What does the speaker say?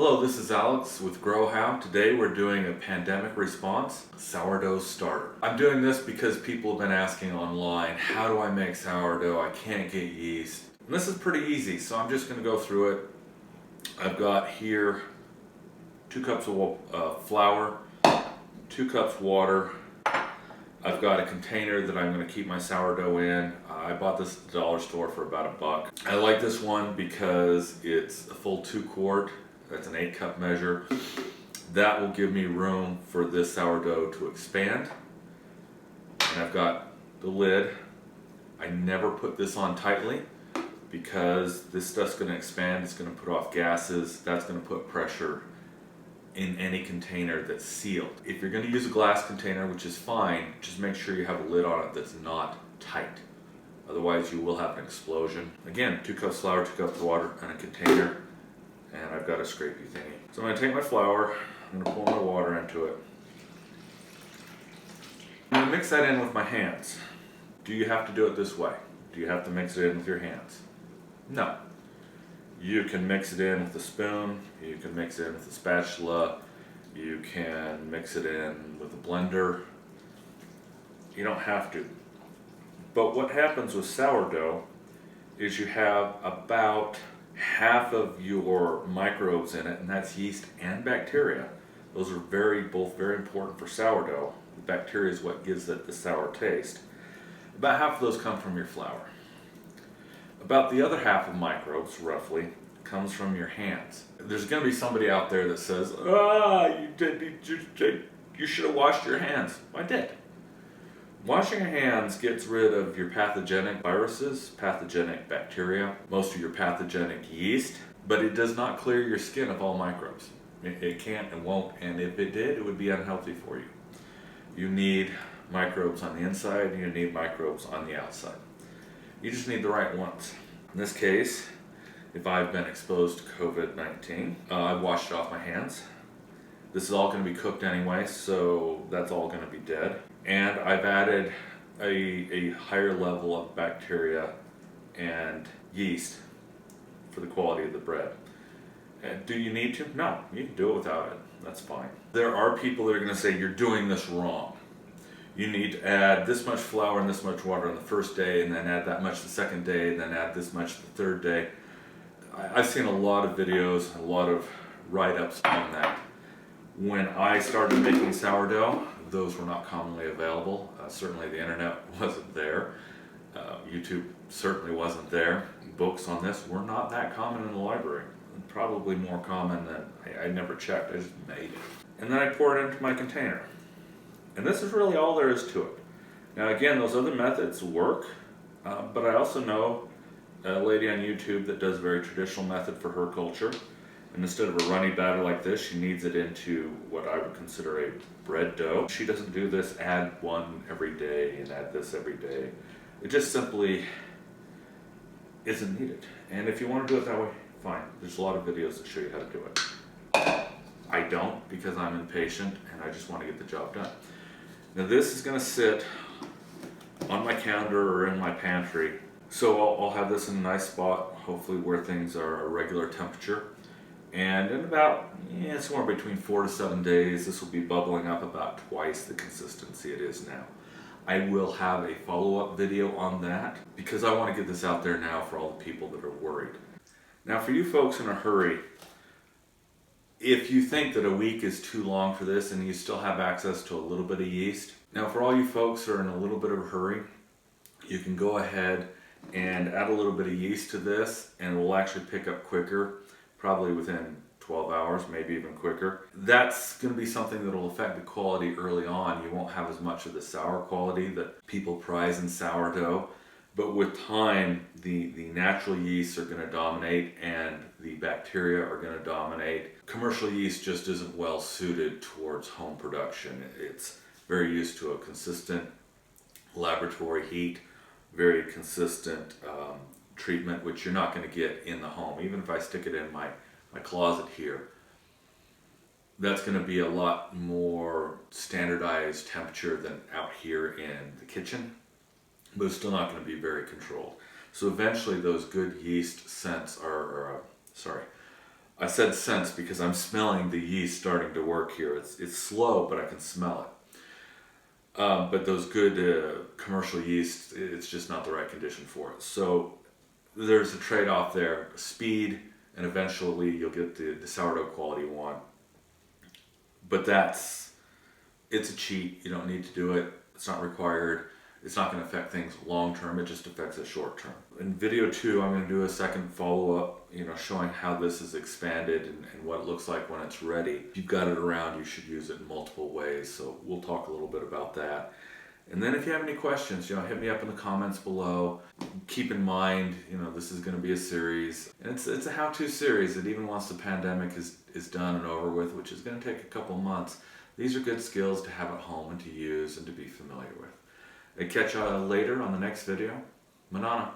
Hello, this is Alex with Grow How. Today we're doing a pandemic response sourdough starter. I'm doing this because people have been asking online, how do I make sourdough? I can't get yeast. And this is pretty easy, so I'm just going to go through it. I've got here 2 cups of flour, 2 cups water. I've got a container that I'm going to keep my sourdough in. I bought this at the dollar store for about $1. I like this one because it's a full 2 quart. That's an 8-cup measure. That will give me room for this sourdough to expand. And I've got the lid. I never put this on tightly because this stuff's going to expand. It's going to put off gases. That's going to put pressure in any container that's sealed. If you're going to use a glass container, which is fine, just make sure you have a lid on it that's not tight. Otherwise you will have an explosion. Again, 2 cups flour, 2 cups water, and a container. And I've got a scrapey thingy. So I'm going to take my flour, I'm going to pour my water into it. I'm going to mix that in with my hands. Do you have to do it this way? Do you have to mix it in with your hands? No. You can mix it in with a spoon, you can mix it in with a spatula, you can mix it in with a blender. You don't have to. But what happens with sourdough is you have about half of your microbes in it, and that's yeast and bacteria. Those are both very important for sourdough. The bacteria is what gives it the sour taste. About half of those come from your flour. About the other half of microbes, roughly, comes from your hands. There's going to be somebody out there that says, you should have washed your hands. I did. Washing your hands gets rid of your pathogenic viruses, pathogenic bacteria, most of your pathogenic yeast, but it does not clear your skin of all microbes. It can't and won't, and if it did, it would be unhealthy for you. You need microbes on the inside, and you need microbes on the outside. You just need the right ones. In this case, if I've been exposed to COVID-19, I've washed off my hands. This is all going to be cooked anyway, so that's all going to be dead. And I've added a higher level of bacteria and yeast for the quality of the bread. And do you need to? No, you can do it without it. That's fine. There are people that are going to say you're doing this wrong. You need to add this much flour and this much water on the first day, and then add that much the second day, and then add this much the third day. I've seen a lot of videos, a lot of write-ups on that. When I started making sourdough, those were not commonly available. Certainly the internet wasn't there. YouTube certainly wasn't there. Books on this were not that common in the library. Probably more common than I never checked. I just made it. And then I poured it into my container. And this is really all there is to it. Now again, those other methods work, but I also know a lady on YouTube that does a very traditional method for her culture. And instead of a runny batter like this, she kneads it into what I would consider a bread dough. She doesn't do this, add one every day and add this every day. It just simply isn't needed. And if you want to do it that way, fine. There's a lot of videos that show you how to do it. I don't, because I'm impatient and I just want to get the job done. Now this is going to sit on my counter or in my pantry. So I'll have this in a nice spot, hopefully where things are a regular temperature. And in about, somewhere between 4 to 7 days, this will be bubbling up about twice the consistency it is now. I will have a follow-up video on that because I want to get this out there now for all the people that are worried. Now for you folks in a hurry, if you think that a week is too long for this and you still have access to a little bit of yeast, now for all you folks who are in a little bit of a hurry, you can go ahead and add a little bit of yeast to this and it will actually pick up quicker. Probably within 12 hours, maybe even quicker. That's going to be something that will affect the quality early on. You won't have as much of the sour quality that people prize in sourdough, but with time, the natural yeasts are going to dominate and the bacteria are going to dominate. Commercial yeast just isn't well suited towards home production. It's very used to a consistent laboratory heat, very consistent treatment, which you're not going to get in the home. Even if I stick it in my closet here, that's going to be a lot more standardized temperature than out here in the kitchen, but it's still not going to be very controlled. So eventually those good yeast scents I said sense because I'm smelling the yeast starting to work here. It's slow, but I can smell it. But those good commercial yeast, it's just not the right condition for it. So there's a trade-off there: speed, and eventually you'll get the sourdough quality you want. But it's a cheat. You don't need to do it. It's not required. It's not going to affect things long term. It just affects it short term. In video 2, I'm going to do a second follow-up, showing how this is expanded and what it looks like when it's ready. If you've got it around, you should use it in multiple ways. So we'll talk a little bit about that. And then if you have any questions, hit me up in the comments below. Keep in mind, this is going to be a series. And it's a how-to series that even once the pandemic is done and over with, which is going to take a couple months, these are good skills to have at home and to use and to be familiar with. And catch you later on the next video. Manana.